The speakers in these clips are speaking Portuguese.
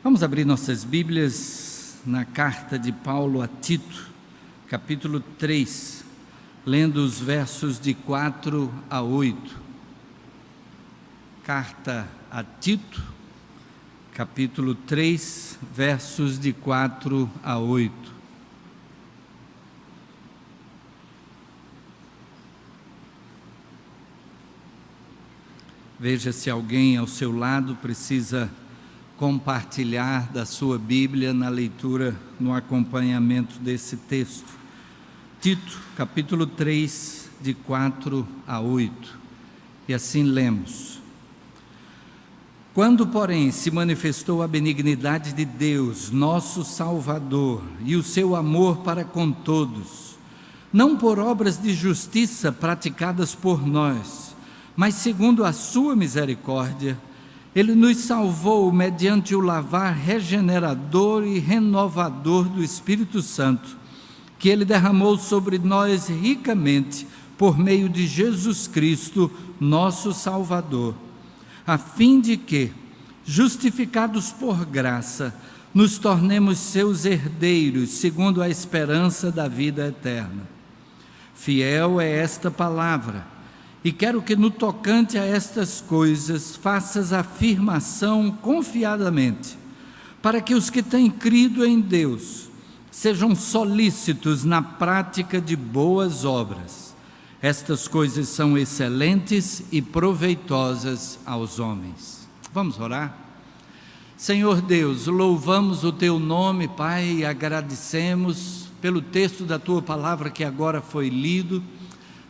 Vamos abrir nossas Bíblias na carta de Paulo a Tito, capítulo 3, lendo os versos de 4 a 8. Carta a Tito, capítulo 3, versos de 4 a 8. Veja se alguém ao seu lado precisa compartilhar da sua Bíblia na leitura, no acompanhamento desse texto. Tito, capítulo 3, de 4 a 8. E assim lemos: Quando, porém, se manifestou a benignidade de Deus, nosso Salvador, e o seu amor para com todos, não por obras de justiça praticadas por nós, mas segundo a sua misericórdia, Ele nos salvou mediante o lavar regenerador e renovador do Espírito Santo, que Ele derramou sobre nós ricamente por meio de Jesus Cristo, nosso Salvador, a fim de que, justificados por graça, nos tornemos seus herdeiros, segundo a esperança da vida eterna. Fiel é esta palavra, e quero que no tocante a estas coisas faças afirmação confiadamente, para que os que têm crido em Deus sejam solícitos na prática de boas obras. Estas coisas são excelentes e proveitosas aos homens. Vamos orar? Senhor Deus, louvamos o Teu nome, Pai, e agradecemos pelo texto da Tua palavra que agora foi lido.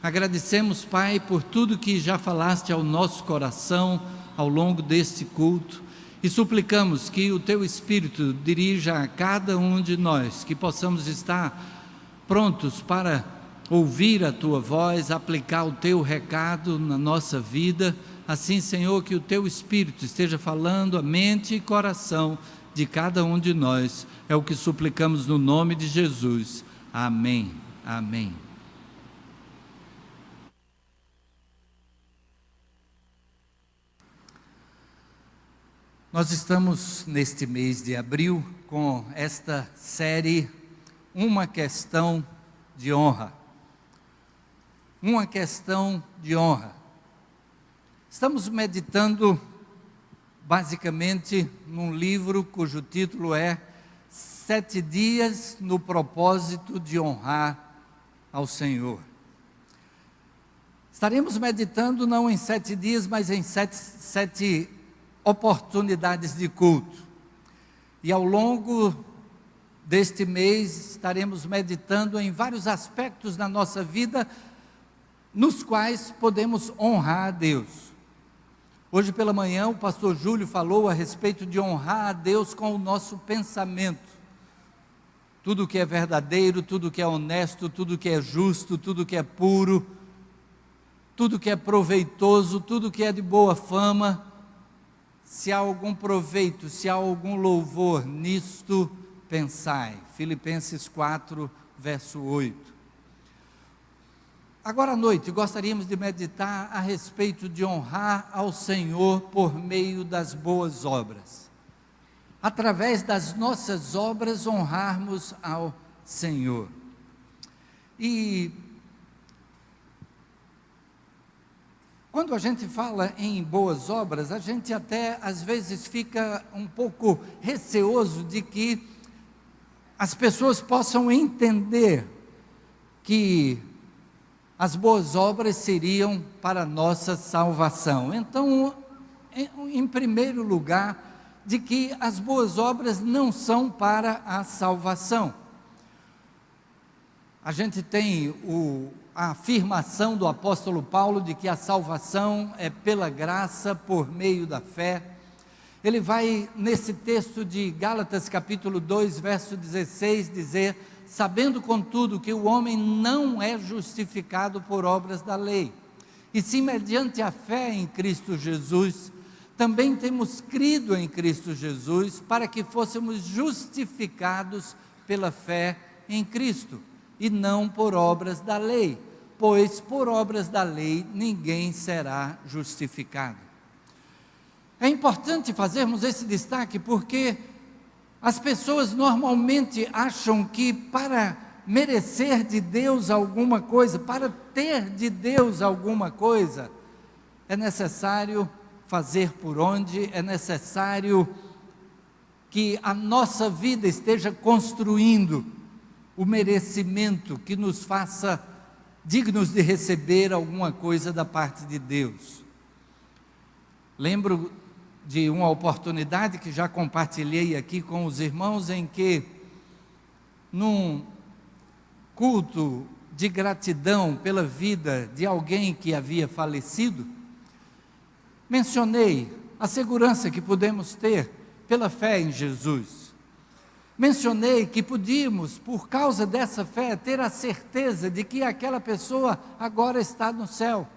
Agradecemos, Pai, por tudo que já falaste ao nosso coração ao longo deste culto e suplicamos que o Teu Espírito dirija a cada um de nós, que possamos estar prontos para ouvir a Tua voz, aplicar o Teu recado na nossa vida. Assim, Senhor, que o Teu Espírito esteja falando a mente e coração de cada um de nós. É o que suplicamos no nome de Jesus. Amém. Amém. Nós estamos neste mês de abril com esta série Uma Questão de Honra. Uma questão de honra. Estamos meditando basicamente num livro cujo título é 7 dias no propósito de honrar ao Senhor. Estaremos meditando não em 7 dias, mas em sete oportunidades de culto. E ao longo deste mês estaremos meditando em vários aspectos da nossa vida nos quais podemos honrar a Deus. Hoje pela manhã o pastor Júlio falou a respeito de honrar a Deus com o nosso pensamento. Tudo que é verdadeiro, tudo que é honesto, tudo que é justo, tudo que é puro, tudo que é proveitoso, tudo que é de boa fama, se há algum proveito, se há algum louvor nisto, pensai. Filipenses 4, verso 8. Agora à noite, gostaríamos de meditar a respeito de honrar ao Senhor por meio das boas obras. Através das nossas obras, honrarmos ao Senhor. E quando a gente fala em boas obras, a gente até às vezes fica um pouco receoso de que as pessoas possam entender que as boas obras seriam para a nossa salvação. Então, em primeiro lugar, de que as boas obras não são para a salvação. A gente tem a afirmação do apóstolo Paulo de que a salvação é pela graça por meio da fé. Ele vai nesse texto de Gálatas capítulo 2, verso 16, dizer: sabendo contudo que o homem não é justificado por obras da lei, e sim mediante a fé em Cristo Jesus, também temos crido em Cristo Jesus para que fôssemos justificados pela fé em Cristo, e não por obras da lei, pois por obras da lei ninguém será justificado. É importante fazermos esse destaque porque As pessoas normalmente acham que para merecer de Deus alguma coisa, para ter de Deus alguma coisa, é necessário fazer por onde, é necessário que a nossa vida esteja construindo o merecimento que nos faça dignos de receber alguma coisa da parte de Deus. Lembro de uma oportunidade que já compartilhei aqui com os irmãos, em que, num culto de gratidão pela vida de alguém que havia falecido, mencionei a segurança que podemos ter pela fé em Jesus. Mencionei que podíamos, por causa dessa fé, ter a certeza de que aquela pessoa agora está no céu.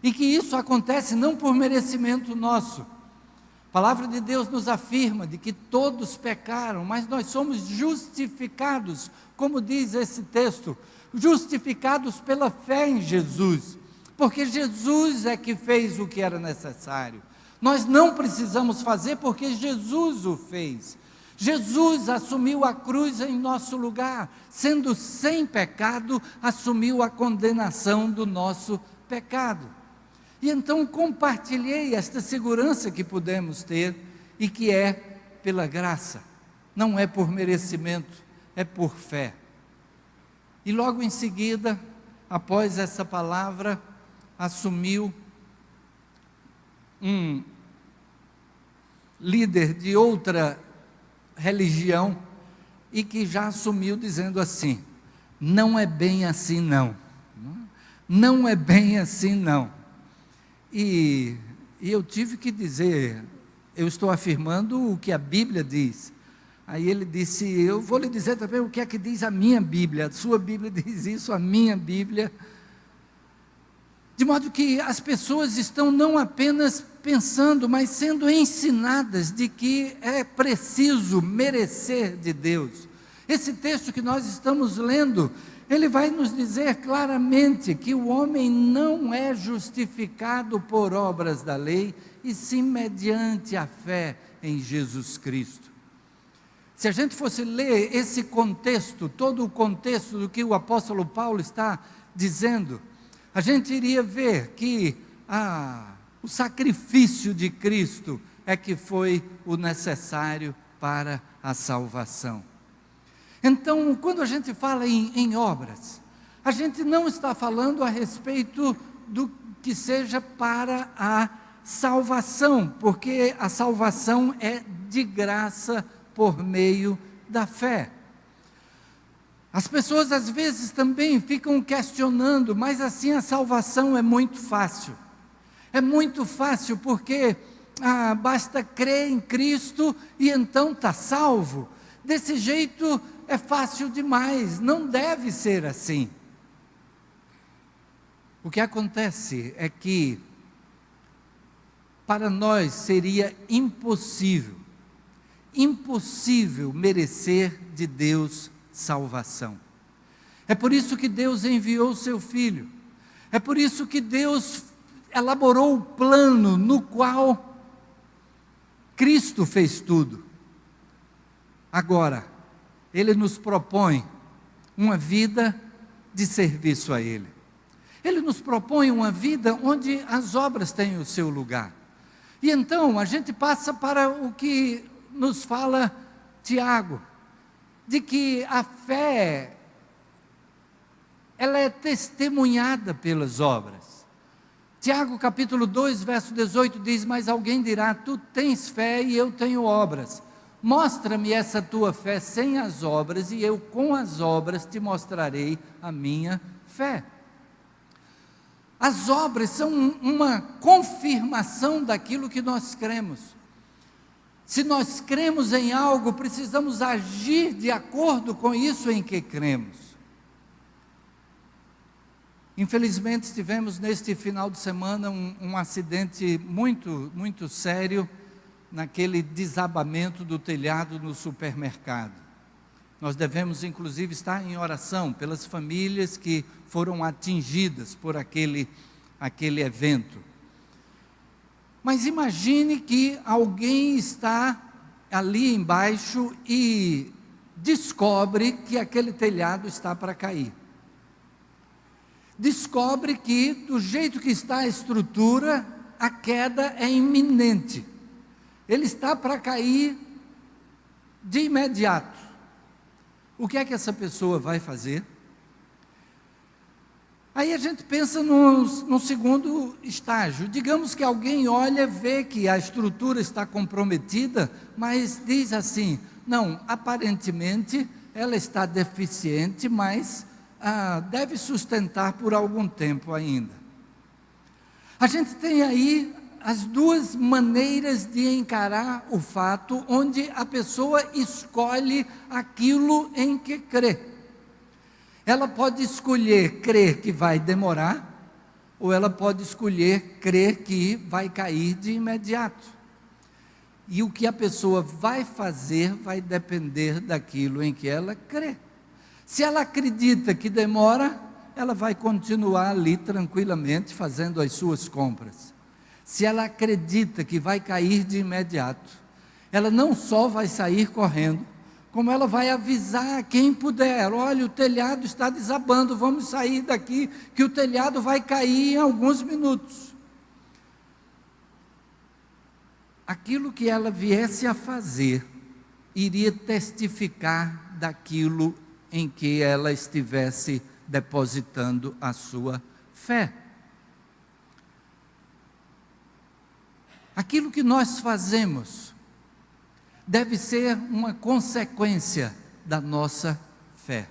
E que isso acontece não por merecimento nosso. A palavra de Deus nos afirma de que todos pecaram, mas nós somos justificados, como diz esse texto, justificados pela fé em Jesus, porque Jesus é que fez o que era necessário. Nós não precisamos fazer porque Jesus o fez. Jesus assumiu a cruz em nosso lugar, sendo sem pecado, assumiu a condenação do nosso pecado. E então compartilhei esta segurança que podemos ter e que é pela graça, não é por merecimento, é por fé. E logo em seguida, após essa palavra, assumiu um líder de outra religião e que já assumiu dizendo assim: não é bem assim não, não é bem assim não. E eu tive que dizer, eu estou afirmando o que a Bíblia diz. Aí ele disse, eu vou lhe dizer também o que é que diz a minha Bíblia, a sua Bíblia diz isso, a minha Bíblia. De modo que as pessoas estão não apenas pensando, mas sendo ensinadas de que é preciso merecer de Deus. Esse texto que nós estamos lendo, ele vai nos dizer claramente que o homem não é justificado por obras da lei, e sim mediante a fé em Jesus Cristo. Se a gente fosse ler esse contexto, todo o contexto do que o apóstolo Paulo está dizendo, a gente iria ver que o sacrifício de Cristo é que foi o necessário para a salvação. Então, quando a gente fala em obras, a gente não está falando a respeito do que seja para a salvação, porque a salvação é de graça por meio da fé. As pessoas às vezes também ficam questionando, mas assim a salvação é muito fácil. É muito fácil porque basta crer em Cristo e então está salvo. Desse jeito é fácil demais, não deve ser assim. O que acontece é que para nós seria impossível merecer de Deus salvação. É por isso que Deus enviou o seu Filho, é por isso que Deus elaborou o plano no qual Cristo fez tudo. Agora, Ele nos propõe uma vida de serviço a Ele. Ele nos propõe uma vida onde as obras têm o seu lugar. E então, a gente passa para o que nos fala Tiago, de que a fé, ela é testemunhada pelas obras. Tiago capítulo 2, verso 18 diz, mas alguém dirá, tu tens fé e eu tenho obras. Mostra-me essa tua fé sem as obras, e eu com as obras te mostrarei a minha fé. As obras são uma confirmação daquilo que nós cremos. Se nós cremos em algo, precisamos agir de acordo com isso em que cremos. Infelizmente, tivemos neste final de semana um acidente muito sério, naquele desabamento do telhado no supermercado. Nós devemos inclusive estar em oração pelas famílias que foram atingidas por aquele evento. Mas imagine que alguém está ali embaixo e descobre que aquele telhado está para cair. Descobre que, do jeito que está a estrutura, a queda é iminente. Ele está para cair de imediato. O que é que essa pessoa vai fazer? Aí a gente pensa num segundo estágio. Digamos que alguém olha, vê que a estrutura está comprometida, mas diz assim: não, aparentemente ela está deficiente, mas deve sustentar por algum tempo ainda. A gente tem aí as duas maneiras de encarar o fato, onde a pessoa escolhe aquilo em que crê. Ela pode escolher crer que vai demorar, ou ela pode escolher crer que vai cair de imediato. E o que a pessoa vai fazer vai depender daquilo em que ela crê. Se ela acredita que demora, ela vai continuar ali tranquilamente fazendo as suas compras. Se ela acredita que vai cair de imediato, ela não só vai sair correndo, como ela vai avisar quem puder: olha, o telhado está desabando, vamos sair daqui, que o telhado vai cair em alguns minutos. Aquilo que ela viesse a fazer, iria testificar daquilo em que ela estivesse depositando a sua fé. Aquilo que nós fazemos deve ser uma consequência da nossa fé.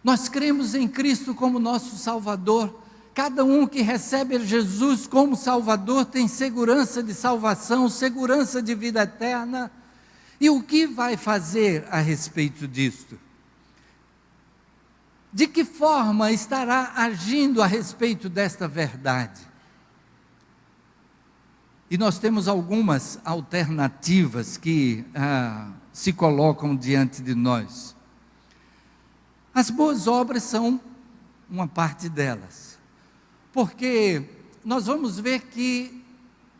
Nós cremos em Cristo como nosso Salvador. Cada um que recebe Jesus como Salvador tem segurança de salvação, segurança de vida eterna. E o que vai fazer a respeito disto? De que forma estará agindo a respeito desta verdade? E nós temos algumas alternativas que se colocam diante de nós. As boas obras são uma parte delas, porque nós vamos ver que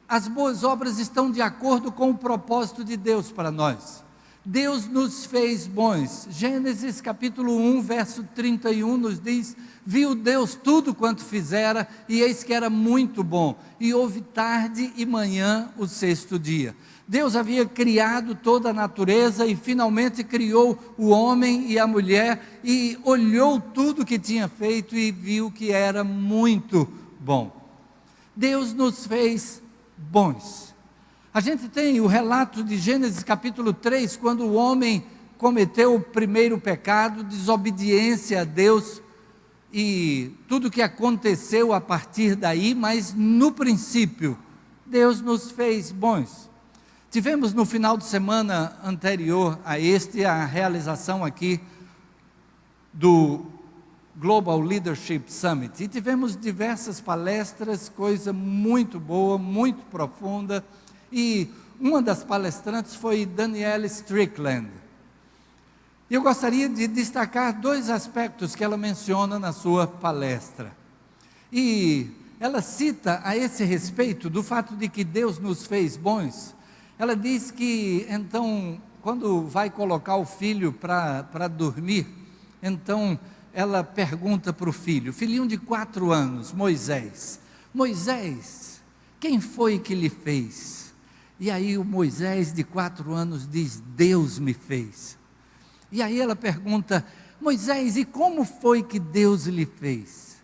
as boas obras estão de acordo com o propósito de Deus para nós. Deus nos fez bons. Gênesis capítulo 1, verso 31 nos diz: viu Deus tudo quanto fizera, e eis que era muito bom. E houve tarde e manhã o sexto dia. Deus havia criado toda a natureza e finalmente criou o homem e a mulher, e olhou tudo que tinha feito e viu que era muito bom. Deus nos fez bons. A gente tem o relato de Gênesis capítulo 3, quando o homem cometeu o primeiro pecado, desobediência a Deus, e tudo que aconteceu a partir daí, mas no princípio, Deus nos fez bons. Tivemos no final de semana anterior a este, a realização aqui do Global Leadership Summit, e tivemos diversas palestras, coisa muito boa, muito profunda, e uma das palestrantes foi Danielle Strickland. Eu gostaria de destacar dois aspectos que ela menciona na sua palestra. E ela cita a esse respeito do fato de que Deus nos fez bons. Ela diz que, então, quando vai colocar o filho para dormir, então ela pergunta para o filho, filhinho de 4 anos, Moisés: Moisés, quem foi que lhe fez? E aí o Moisés de 4 anos diz: Deus me fez. E aí ela pergunta: Moisés, e como foi que Deus lhe fez?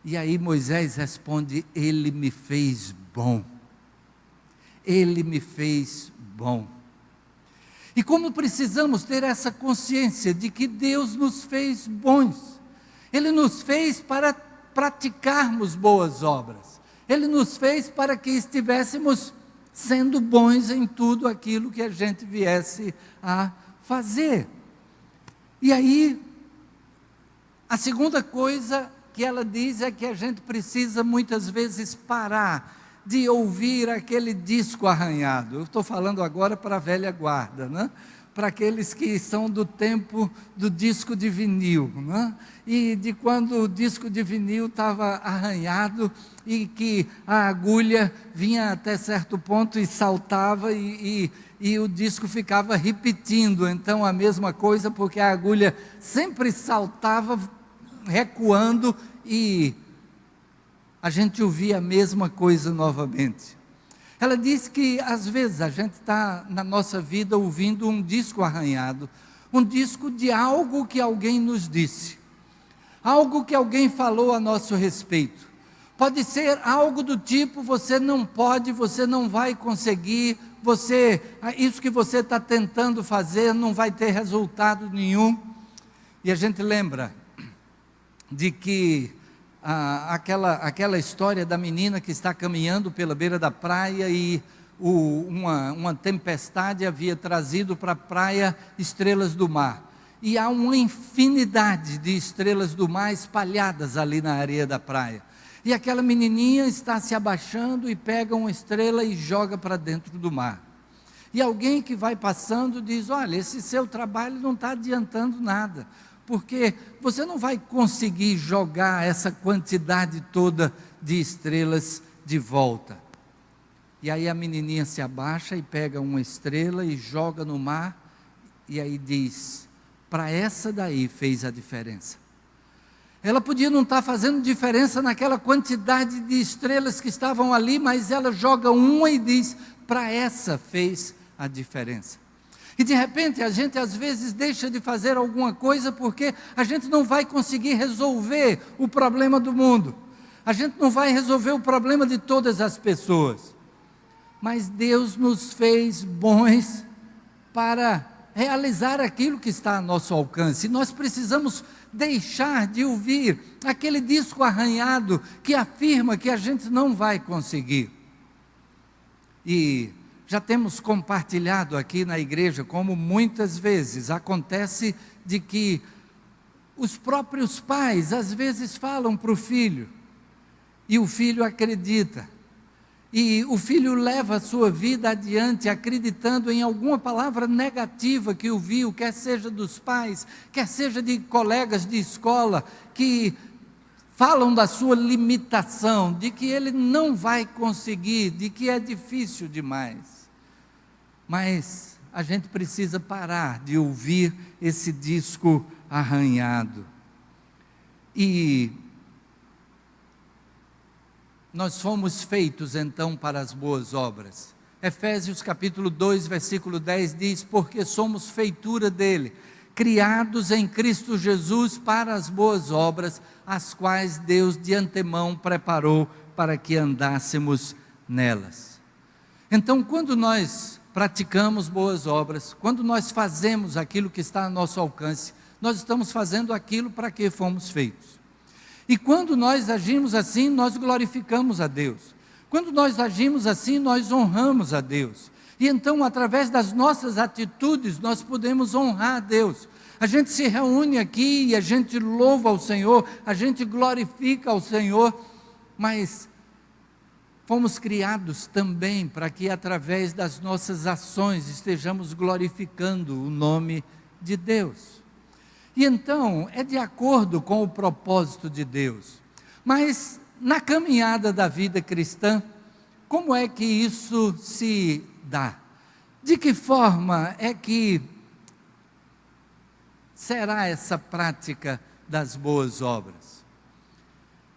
E aí Moisés responde: Ele me fez bom. Ele me fez bom. E como precisamos ter essa consciência de que Deus nos fez bons. Ele nos fez para praticarmos boas obras. Ele nos fez para que estivéssemos sendo bons em tudo aquilo que a gente viesse a fazer. E aí, a segunda coisa que ela diz é que a gente precisa muitas vezes parar de ouvir aquele disco arranhado. Eu estou falando agora para a velha guarda, né? Para aqueles que são do tempo do disco de vinil, né? E de quando o disco de vinil estava arranhado e que a agulha vinha até certo ponto e saltava e e o disco ficava repetindo, então a mesma coisa, porque a agulha sempre saltava, recuando, e a gente ouvia a mesma coisa novamente. Ela disse que às vezes a gente está na nossa vida ouvindo um disco arranhado, um disco de algo que alguém nos disse, algo que alguém falou a nosso respeito. Pode ser algo do tipo: você não pode, você não vai conseguir, isso que você está tentando fazer não vai ter resultado nenhum. E a gente lembra de que aquela história da menina que está caminhando pela beira da praia e uma tempestade havia trazido para a praia estrelas do mar. E há uma infinidade de estrelas do mar espalhadas ali na areia da praia. E aquela menininha está se abaixando e pega uma estrela e joga para dentro do mar. E alguém que vai passando diz: olha, esse seu trabalho não está adiantando nada, porque você não vai conseguir jogar essa quantidade toda de estrelas de volta. E aí a menininha se abaixa e pega uma estrela e joga no mar, e aí diz: para essa daí fez a diferença. Ela podia não estar fazendo diferença naquela quantidade de estrelas que estavam ali, mas ela joga uma e diz: para essa fez a diferença. E de repente a gente às vezes deixa de fazer alguma coisa porque a gente não vai conseguir resolver o problema do mundo, a gente não vai resolver o problema de todas as pessoas, mas Deus nos fez bons para realizar aquilo que está a nosso alcance. Nós precisamos deixar de ouvir aquele disco arranhado que afirma que a gente não vai conseguir. E já temos compartilhado aqui na igreja como muitas vezes acontece de que os próprios pais às vezes falam para o filho, e o filho acredita, e o filho leva a sua vida adiante acreditando em alguma palavra negativa que ouviu, quer seja dos pais, quer seja de colegas de escola, que falam da sua limitação, de que ele não vai conseguir, de que é difícil demais. Mas a gente precisa parar de ouvir esse disco arranhado. E nós fomos feitos então para as boas obras. Efésios capítulo 2, versículo 10 diz: porque somos feitura dele, criados em Cristo Jesus para as boas obras, as quais Deus de antemão preparou para que andássemos nelas. Então, quando nós praticamos boas obras, quando nós fazemos aquilo que está a nosso alcance, nós estamos fazendo aquilo para que fomos feitos. E quando nós agimos assim, nós glorificamos a Deus. Quando nós agimos assim, nós honramos a Deus. E então, através das nossas atitudes, nós podemos honrar a Deus. A gente se reúne aqui e a gente louva ao Senhor, a gente glorifica ao Senhor, mas fomos criados também para que através das nossas ações estejamos glorificando o nome de Deus. E então, é de acordo com o propósito de Deus. Mas, na caminhada da vida cristã, como é que isso se dá? De que forma é que será essa prática das boas obras?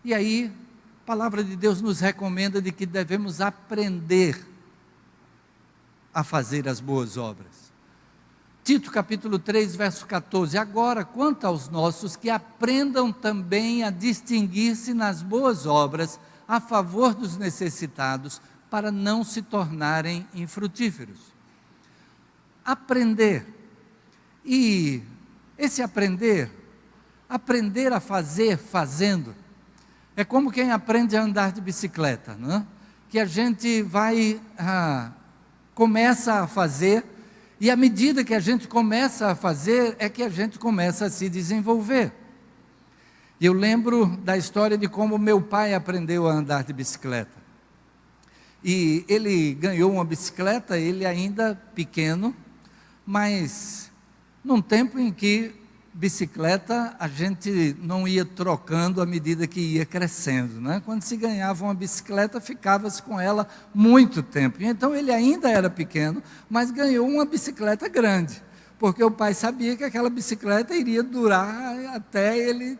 E aí, a palavra de Deus nos recomenda de que devemos aprender a fazer as boas obras. Tito capítulo 3, verso 14, agora quanto aos nossos, que aprendam também a distinguir-se nas boas obras, a favor dos necessitados, para não se tornarem infrutíferos. Aprender, e esse aprender a fazer fazendo, é como quem aprende a andar de bicicleta, não é? Que a gente vai, começa a fazer, e à medida que a gente começa a fazer, é que a gente começa a se desenvolver. E eu lembro da história de como meu pai aprendeu a andar de bicicleta. E ele ganhou uma bicicleta, ele ainda pequeno, mas num tempo em que bicicleta a gente não ia trocando à medida que ia crescendo, né? Quando se ganhava uma bicicleta, ficava-se com ela muito tempo. E então ele ainda era pequeno, mas ganhou uma bicicleta grande, porque o pai sabia que aquela bicicleta iria durar até ele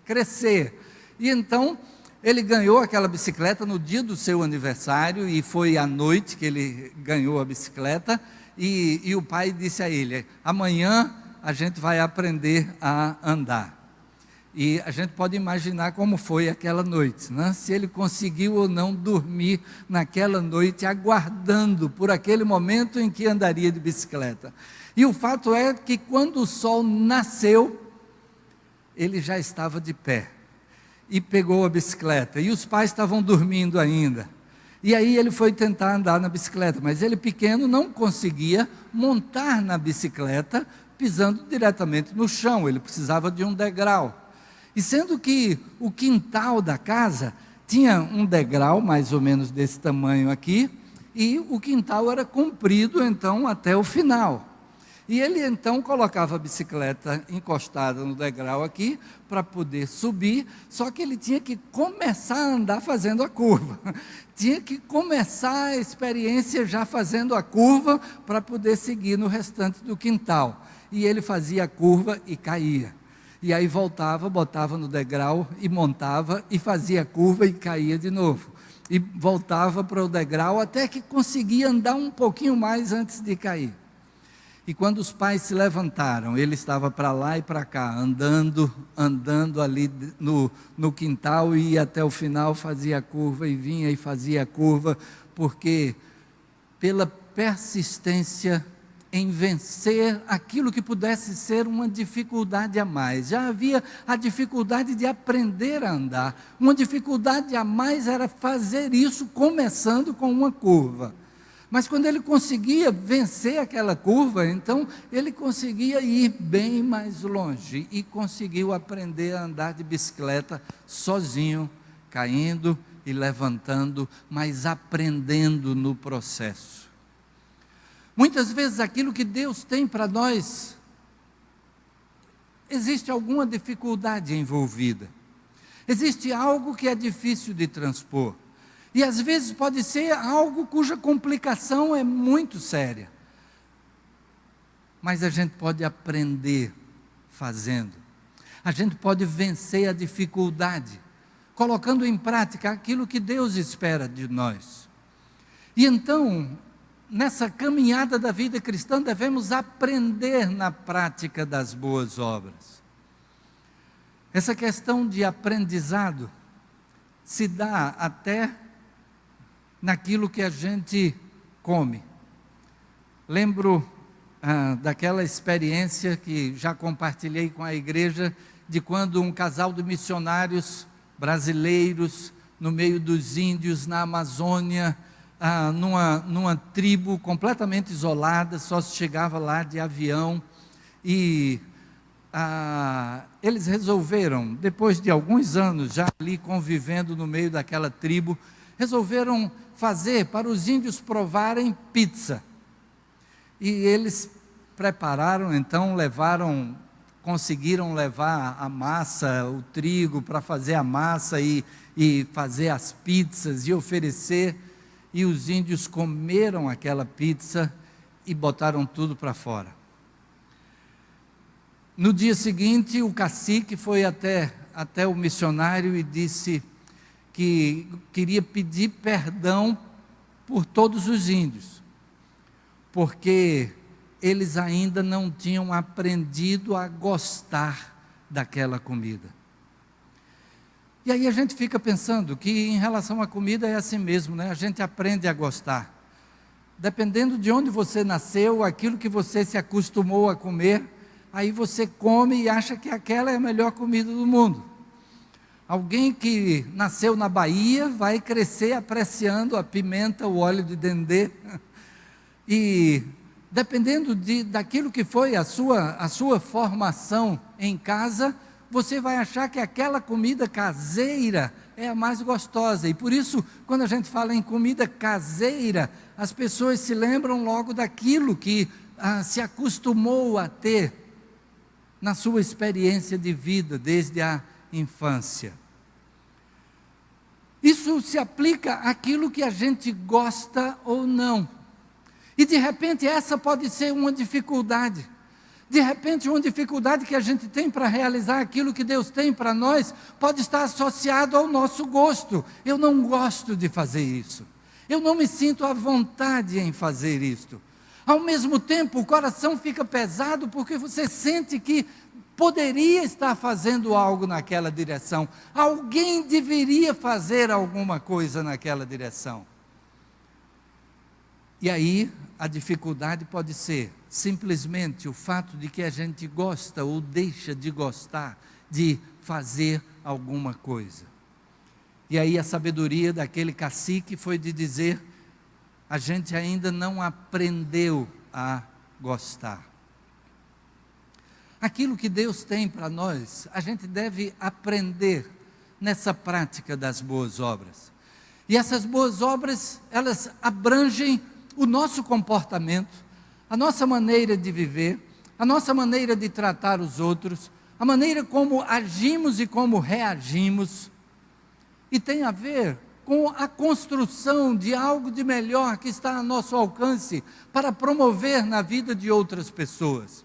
crescer. E então ele ganhou aquela bicicleta no dia do seu aniversário, e foi à noite que ele ganhou a bicicleta, e o pai disse a ele: amanhã a gente vai aprender a andar. E a gente pode imaginar como foi aquela noite, né? Se ele conseguiu ou não dormir naquela noite, aguardando por aquele momento em que andaria de bicicleta. E o fato é que quando o sol nasceu, ele já estava de pé, e pegou a bicicleta, e os pais estavam dormindo ainda. E aí ele foi tentar andar na bicicleta, mas ele pequeno não conseguia montar na bicicleta, pisando diretamente no chão, ele precisava de um degrau. E sendo que o quintal da casa tinha um degrau mais ou menos desse tamanho aqui, e o quintal era comprido então até o final. E ele então colocava a bicicleta encostada no degrau aqui, para poder subir, só que ele tinha que começar a andar fazendo a curva. Tinha que começar a experiência já fazendo a curva, para poder seguir no restante do quintal. E ele fazia a curva e caía. E aí voltava, botava no degrau e montava, e fazia a curva e caía de novo. E voltava para o degrau até que conseguia andar um pouquinho mais antes de cair. E quando os pais se levantaram, ele estava para lá e para cá, andando ali no quintal, e ia até o final, fazia a curva e vinha e fazia a curva, porque pela persistência em vencer aquilo que pudesse ser uma dificuldade a mais. Já havia a dificuldade de aprender a andar, uma dificuldade a mais era fazer isso começando com uma curva. Mas quando ele conseguia vencer aquela curva, então ele conseguia ir bem mais longe, e conseguiu aprender a andar de bicicleta sozinho, caindo e levantando, mas aprendendo no processo. Muitas vezes aquilo que Deus tem para nós, existe alguma dificuldade envolvida, existe algo que é difícil de transpor, e às vezes pode ser algo cuja complicação é muito séria, mas a gente pode aprender fazendo, a gente pode vencer a dificuldade, colocando em prática aquilo que Deus espera de nós. E então, nessa caminhada da vida cristã, devemos aprender na prática das boas obras. Essa questão de aprendizado se dá até naquilo que a gente come. Lembro daquela experiência que já compartilhei com a igreja, de quando um casal de missionários brasileiros, no meio dos índios, na Amazônia, numa tribo completamente isolada, só se chegava lá de avião, e eles resolveram, depois de alguns anos já ali convivendo no meio daquela tribo, resolveram fazer para os índios provarem pizza. E eles prepararam, então conseguiram levar a massa, o trigo, para fazer a massa e fazer as pizzas e oferecer. E os índios comeram aquela pizza e botaram tudo para fora. No dia seguinte, o cacique foi até o missionário e disse que queria pedir perdão por todos os índios, porque eles ainda não tinham aprendido a gostar daquela comida. E aí a gente fica pensando que em relação à comida é assim mesmo, né? A gente aprende a gostar. Dependendo de onde você nasceu, aquilo que você se acostumou a comer, aí você come e acha que aquela é a melhor comida do mundo. Alguém que nasceu na Bahia vai crescer apreciando a pimenta, o óleo de dendê, e dependendo daquilo que foi a sua formação em casa, você vai achar que aquela comida caseira é a mais gostosa. E por isso, quando a gente fala em comida caseira, as pessoas se lembram logo daquilo que se acostumou a ter. na sua experiência de vida desde a infância. Isso se aplica àquilo que a gente gosta ou não. E de repente essa pode ser uma dificuldade. De repente uma dificuldade que a gente tem para realizar aquilo que Deus tem para nós, pode estar associado ao nosso gosto. Eu não gosto de fazer isso. Eu não me sinto à vontade em fazer isto. Ao mesmo tempo, o coração fica pesado porque você sente que poderia estar fazendo algo naquela direção. Alguém deveria fazer alguma coisa naquela direção. E aí, a dificuldade pode ser simplesmente o fato de que a gente gosta ou deixa de gostar de fazer alguma coisa. E aí a sabedoria daquele cacique foi de dizer: a gente ainda não aprendeu a gostar. Aquilo que Deus tem para nós, a gente deve aprender nessa prática das boas obras. E essas boas obras, elas abrangem o nosso comportamento, a nossa maneira de viver, a nossa maneira de tratar os outros, a maneira como agimos e como reagimos, e tem a ver com a construção de algo de melhor que está a nosso alcance para promover na vida de outras pessoas.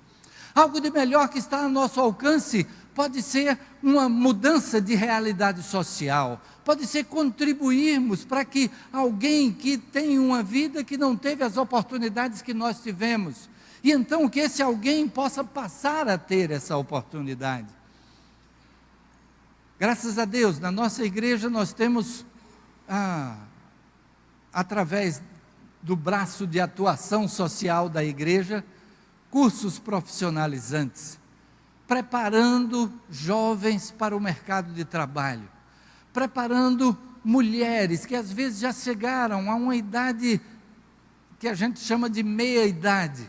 Algo de melhor que está a nosso alcance pode ser uma mudança de realidade social, pode ser contribuirmos para que alguém que tem uma vida que não teve as oportunidades que nós tivemos, e então que esse alguém possa passar a ter essa oportunidade. Graças a Deus, na nossa igreja nós temos, através do braço de atuação social da igreja, cursos profissionalizantes, preparando jovens para o mercado de trabalho, preparando mulheres que às vezes já chegaram a uma idade que a gente chama de meia-idade,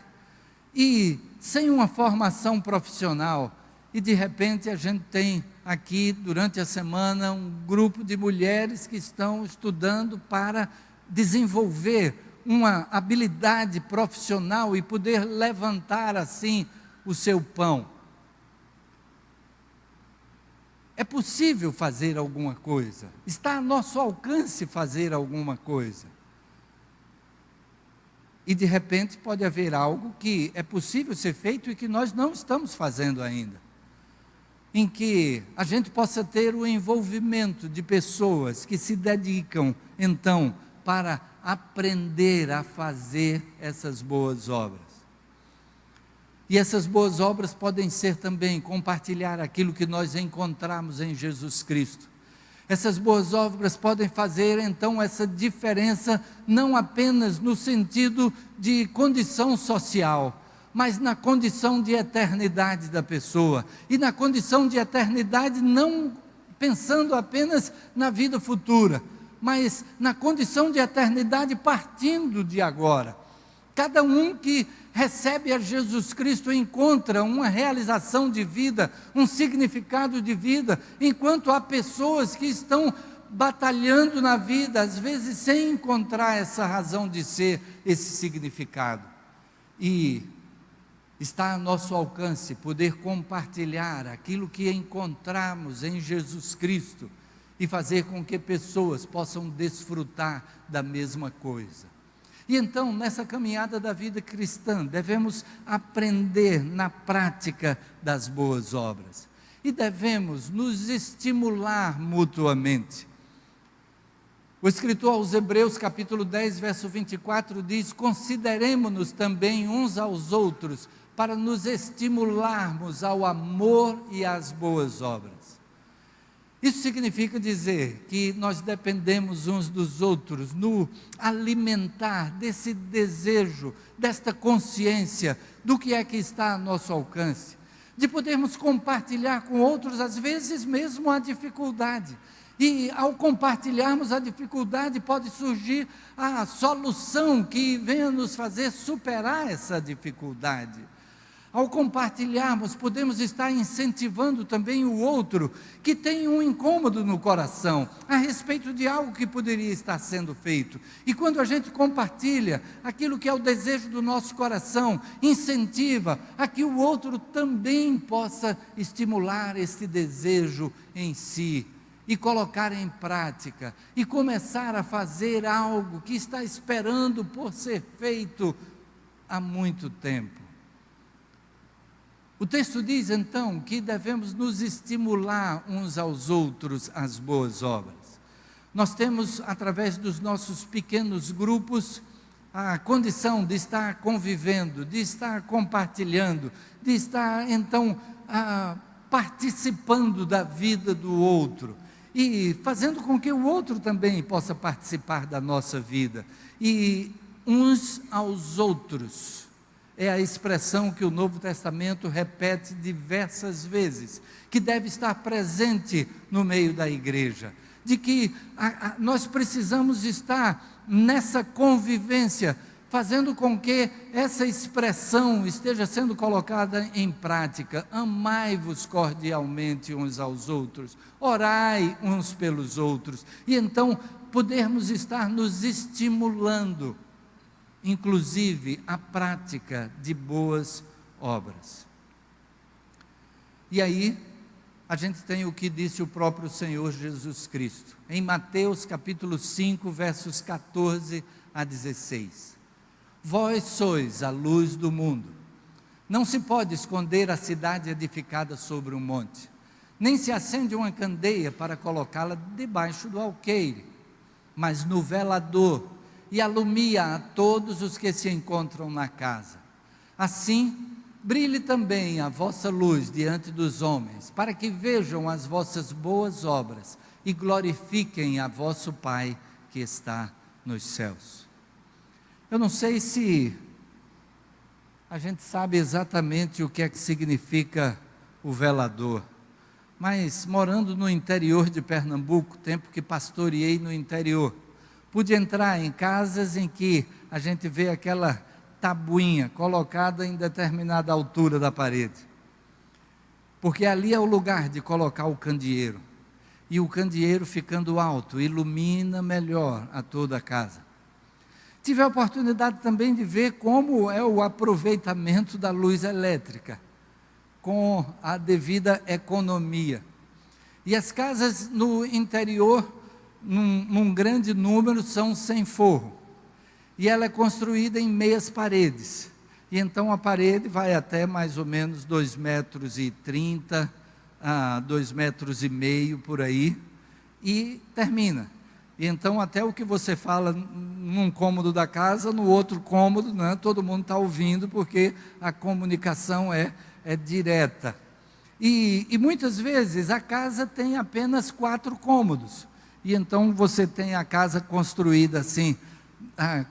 e sem uma formação profissional, e de repente a gente tem aqui durante a semana um grupo de mulheres que estão estudando para desenvolver uma habilidade profissional e poder levantar assim o seu pão. É possível fazer alguma coisa, está a nosso alcance fazer alguma coisa. E de repente pode haver algo que é possível ser feito e que nós não estamos fazendo ainda, em que a gente possa ter o envolvimento de pessoas que se dedicam então para aprender a fazer essas boas obras. E essas boas obras podem ser também compartilhar aquilo que nós encontramos em Jesus Cristo. Essas boas obras podem fazer então essa diferença, não apenas no sentido de condição social, mas na condição de eternidade da pessoa. E na condição de eternidade não pensando apenas na vida futura, mas na condição de eternidade partindo de agora. Cada um que recebe a Jesus Cristo encontra uma realização de vida, um significado de vida, enquanto há pessoas que estão batalhando na vida, às vezes sem encontrar essa razão de ser, esse significado. E está a nosso alcance poder compartilhar aquilo que encontramos em Jesus Cristo e fazer com que pessoas possam desfrutar da mesma coisa. E então, nessa caminhada da vida cristã, devemos aprender na prática das boas obras. E devemos nos estimular mutuamente. O escritor aos Hebreus, capítulo 10, verso 24, diz: consideremo-nos também uns aos outros, para nos estimularmos ao amor e às boas obras. Isso significa dizer que nós dependemos uns dos outros no alimentar desse desejo, desta consciência do que é que está a nosso alcance, de podermos compartilhar com outros, às vezes mesmo a dificuldade. E ao compartilharmos a dificuldade, pode surgir a solução que venha nos fazer superar essa dificuldade. Ao compartilharmos, podemos estar incentivando também o outro que tem um incômodo no coração a respeito de algo que poderia estar sendo feito. E quando a gente compartilha aquilo que é o desejo do nosso coração, incentiva a que o outro também possa estimular esse desejo em si e colocar em prática e começar a fazer algo que está esperando por ser feito há muito tempo. O texto diz então que devemos nos estimular uns aos outros às boas obras. Nós temos, através dos nossos pequenos grupos, a condição de estar convivendo, de estar compartilhando, de estar então participando da vida do outro e fazendo com que o outro também possa participar da nossa vida. E uns aos outros é a expressão que o Novo Testamento repete diversas vezes, que deve estar presente no meio da igreja, de que nós precisamos estar nessa convivência, fazendo com que essa expressão esteja sendo colocada em prática. Amai-vos cordialmente uns aos outros, orai uns pelos outros, e então podermos estar nos estimulando, inclusive a prática de boas obras. E aí, a gente tem o que disse o próprio Senhor Jesus Cristo, em Mateus capítulo 5, versos 14 a 16. Vós sois a luz do mundo. Não se pode esconder a cidade edificada sobre um monte, nem se acende uma candeia para colocá-la debaixo do alqueire, mas no velador, e alumia a todos os que se encontram na casa. Assim, brilhe também a vossa luz diante dos homens, para que vejam as vossas boas obras e glorifiquem a vosso Pai que está nos céus. Eu não sei se a gente sabe exatamente o que é que significa o velador, mas morando no interior de Pernambuco, tempo que pastoreei no interior, pude entrar em casas em que a gente vê aquela tabuinha colocada em determinada altura da parede, porque ali é o lugar de colocar o candeeiro, e o candeeiro ficando alto, ilumina melhor a toda a casa. Tive a oportunidade também de ver como é o aproveitamento da luz elétrica, com a devida economia, e as casas no interior, num grande número, são sem forro, e ela é construída em meias paredes, e então a parede vai até mais ou menos 2,30 m a 2,5 m por aí, e termina. E então até o que você fala num cômodo da casa, no outro cômodo, né, todo mundo está ouvindo, porque a comunicação é direta. E muitas vezes a casa tem apenas 4 cômodos, e então você tem a casa construída assim,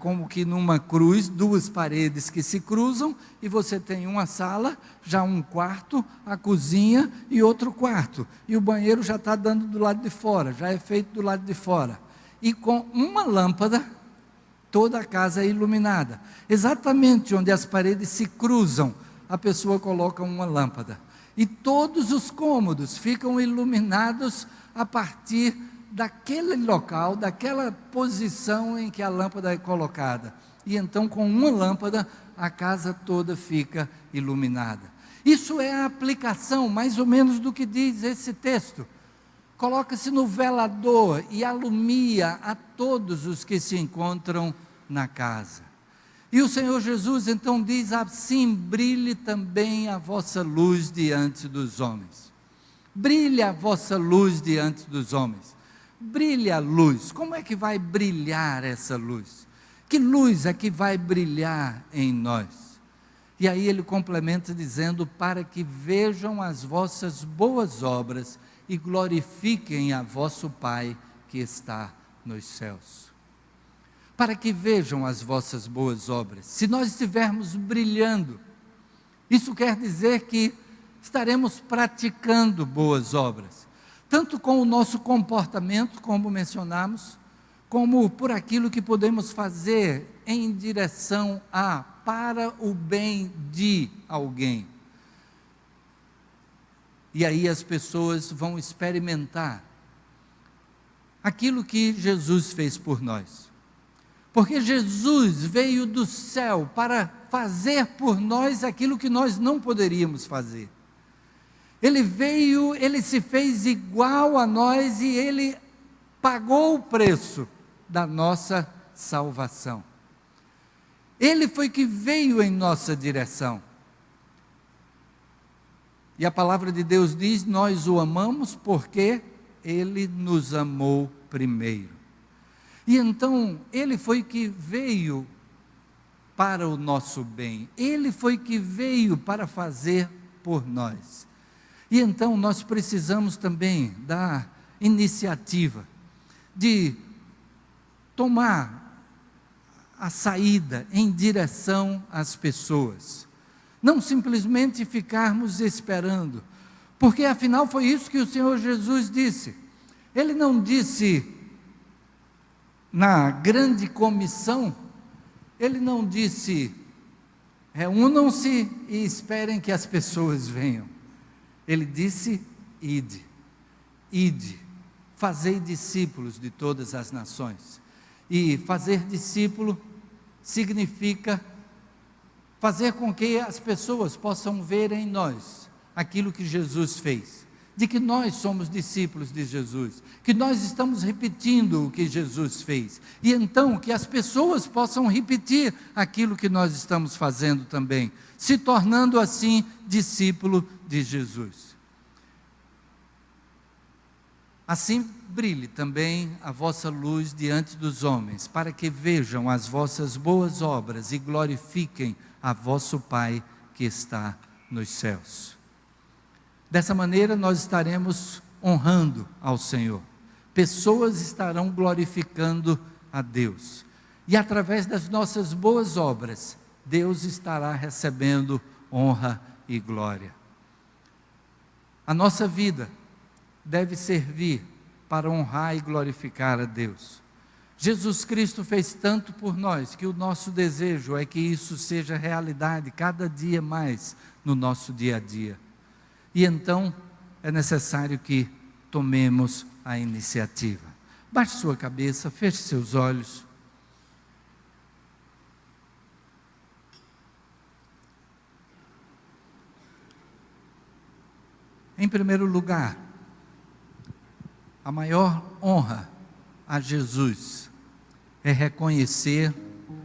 como que numa cruz, 2 paredes que se cruzam, e você tem uma sala, já um quarto, a cozinha e outro quarto, e o banheiro já está dando do lado de fora, já é feito do lado de fora, e com uma lâmpada, toda a casa é iluminada, exatamente onde as paredes se cruzam, a pessoa coloca uma lâmpada, e todos os cômodos ficam iluminados a partir daquele local, daquela posição em que a lâmpada é colocada, e então com uma lâmpada a casa toda fica iluminada. Isso é a aplicação mais ou menos do que diz esse texto. Coloca-se no velador e alumia a todos os que se encontram na casa. E o Senhor Jesus então diz assim: brilhe também a vossa luz diante dos homens. Brilhe a vossa luz diante dos homens. Brilhe a luz. Como é que vai brilhar essa luz? Que luz é que vai brilhar em nós? E aí ele complementa dizendo: para que vejam as vossas boas obras e glorifiquem a vosso Pai que está nos céus. Para que vejam as vossas boas obras. Se nós estivermos brilhando, isso quer dizer que estaremos praticando boas obras, tanto com o nosso comportamento, como mencionamos, como por aquilo que podemos fazer em direção para o bem de alguém. E aí as pessoas vão experimentar aquilo que Jesus fez por nós. Porque Jesus veio do céu para fazer por nós aquilo que nós não poderíamos fazer. Ele veio, ele se fez igual a nós e ele pagou o preço da nossa salvação. Ele foi que veio em nossa direção. E a palavra de Deus diz: nós o amamos porque ele nos amou primeiro. E então, ele foi que veio para o nosso bem. Ele foi que veio para fazer por nós. E então, nós precisamos também da iniciativa de tomar a saída em direção às pessoas. Não simplesmente ficarmos esperando, porque afinal foi isso que o Senhor Jesus disse. Ele não disse na grande comissão, ele não disse, reúnam-se e esperem que as pessoas venham. Ele disse, ide, fazei discípulos de todas as nações. E fazer discípulo significa fazer com que as pessoas possam ver em nós aquilo que Jesus fez, de que nós somos discípulos de Jesus, que nós estamos repetindo o que Jesus fez, e então que as pessoas possam repetir aquilo que nós estamos fazendo também, se tornando assim discípulo de Jesus. Assim brilhe também a vossa luz diante dos homens, para que vejam as vossas boas obras e glorifiquem a vosso Pai que está nos céus. Dessa maneira nós estaremos honrando ao Senhor. Pessoas estarão glorificando a Deus. E através das nossas boas obras, Deus estará recebendo honra e glória. A nossa vida deve servir para honrar e glorificar a Deus. Jesus Cristo fez tanto por nós, que o nosso desejo é que isso seja realidade cada dia mais no nosso dia a dia. E então é necessário que tomemos a iniciativa. Baixe sua cabeça, feche seus olhos. Em primeiro lugar, a maior honra a Jesus é reconhecer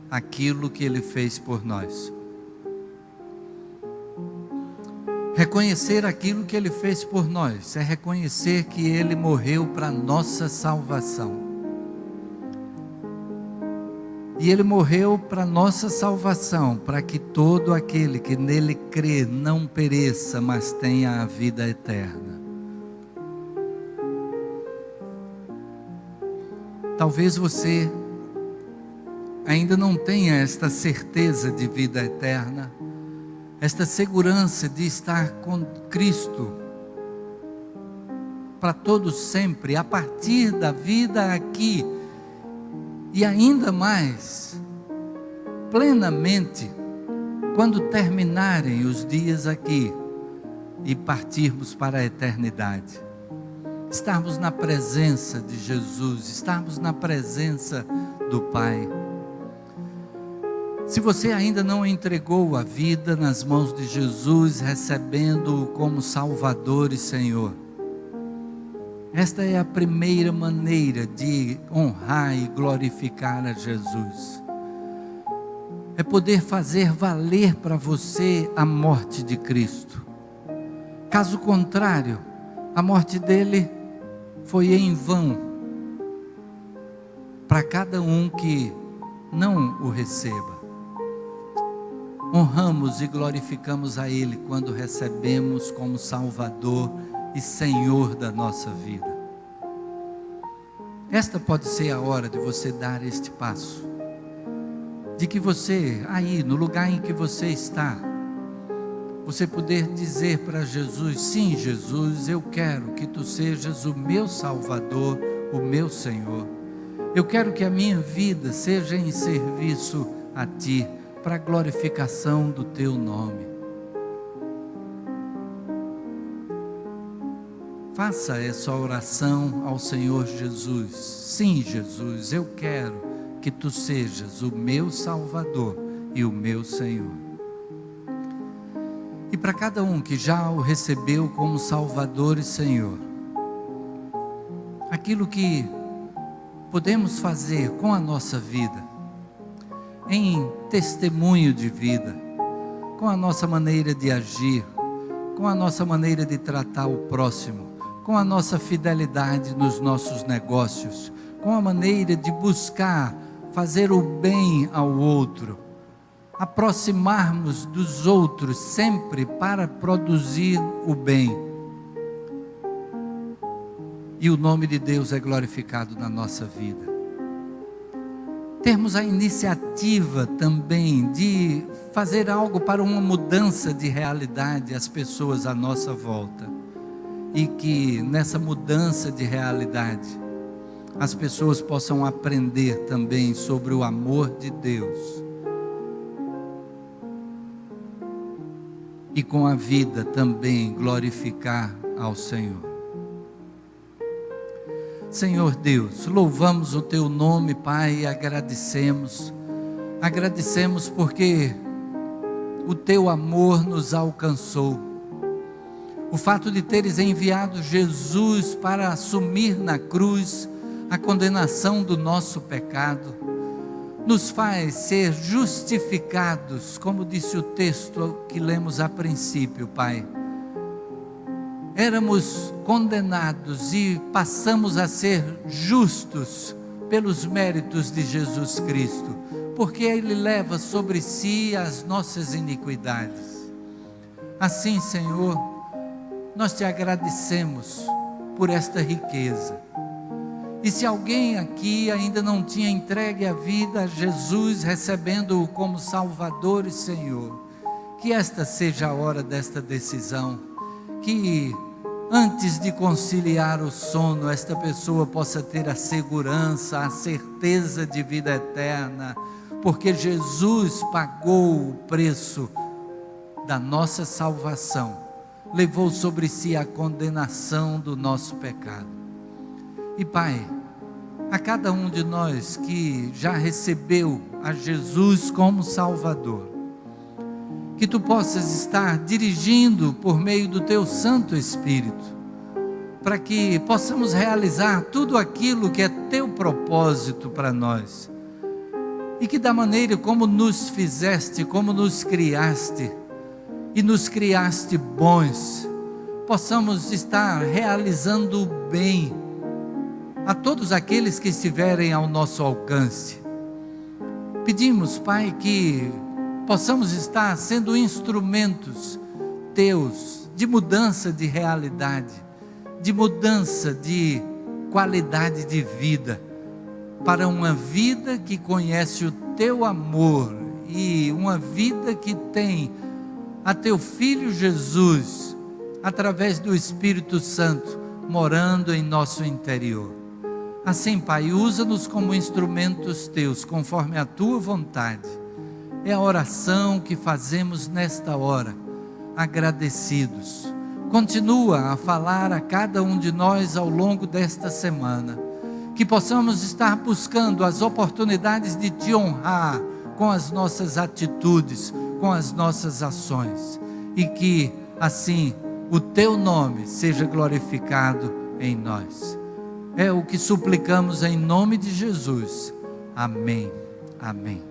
aquilo que Ele fez por nós. Reconhecer aquilo que Ele fez por nós é reconhecer que Ele morreu para nossa salvação. E Ele morreu para nossa salvação, para que todo aquele que nele crê não pereça, mas tenha a vida eterna. Talvez você ainda não tenha esta certeza de vida eterna, esta segurança de estar com Cristo para todos sempre, a partir da vida aqui, e ainda mais, plenamente, quando terminarem os dias aqui e partirmos para a eternidade. Estarmos na presença de Jesus, estarmos na presença do Pai. Se você ainda não entregou a vida nas mãos de Jesus, recebendo-o como Salvador e Senhor, esta é a primeira maneira de honrar e glorificar a Jesus. É poder fazer valer para você a morte de Cristo. Caso contrário, a morte dele foi em vão para cada um que não o receba. Honramos e glorificamos a Ele quando recebemos como Salvador e Senhor da nossa vida. Esta pode ser a hora de você dar este passo, de que você, aí no lugar em que você está, você poder dizer para Jesus: sim, Jesus, eu quero que Tu sejas o meu Salvador, o meu Senhor. Eu quero que a minha vida seja em serviço a Ti, para a glorificação do Teu nome. faça essa oração ao Senhor Jesus. Sim, Jesus, eu quero que Tu sejas o meu Salvador e o meu Senhor. E para cada um que já o recebeu como Salvador e Senhor, aquilo que podemos fazer com a nossa vida, em testemunho de vida, com a nossa maneira de agir, com a nossa maneira de tratar o próximo, com a nossa fidelidade nos nossos negócios, com a maneira de buscar fazer o bem ao outro, aproximarmos dos outros sempre para produzir o bem. E o nome de Deus é glorificado na nossa vida. Termos a iniciativa também de fazer algo para uma mudança de realidade às pessoas à nossa volta. E que nessa mudança de realidade, as pessoas possam aprender também sobre o amor de Deus. E com a vida também glorificar ao Senhor. Senhor Deus, louvamos o Teu nome, Pai, e agradecemos. Agradecemos porque o Teu amor nos alcançou. O fato de teres enviado Jesus para assumir na cruz a condenação do nosso pecado, nos faz ser justificados, como disse o texto que lemos a princípio, Pai. Éramos condenados e passamos a ser justos pelos méritos de Jesus Cristo, porque Ele leva sobre si as nossas iniquidades. Assim, Senhor, nós te agradecemos por esta riqueza. E se alguém aqui ainda não tinha entregue a vida a Jesus, recebendo-o como Salvador e Senhor, que esta seja a hora desta decisão, que antes de conciliar o sono, esta pessoa possa ter a segurança, a certeza de vida eterna, porque Jesus pagou o preço da nossa salvação, levou sobre si a condenação do nosso pecado. E Pai, a cada um de nós que já recebeu a Jesus como Salvador, que Tu possas estar dirigindo por meio do Teu Santo Espírito, para que possamos realizar tudo aquilo que é Teu propósito para nós, e que da maneira como nos fizeste, como nos criaste, e nos criaste bons, possamos estar realizando o bem a todos aqueles que estiverem ao nosso alcance. Pedimos, Pai, que possamos estar sendo instrumentos Teus de mudança de realidade, de mudança de qualidade de vida, para uma vida que conhece o Teu amor e uma vida que tem a Teu Filho Jesus, através do Espírito Santo, morando em nosso interior. Assim, Pai, usa-nos como instrumentos Teus, conforme a Tua vontade. É a oração que fazemos nesta hora, agradecidos. Continua a falar a cada um de nós ao longo desta semana, que possamos estar buscando as oportunidades de Te honrar com as nossas atitudes, com as nossas ações, e que assim o Teu nome seja glorificado em nós. É o que suplicamos em nome de Jesus. Amém. Amém.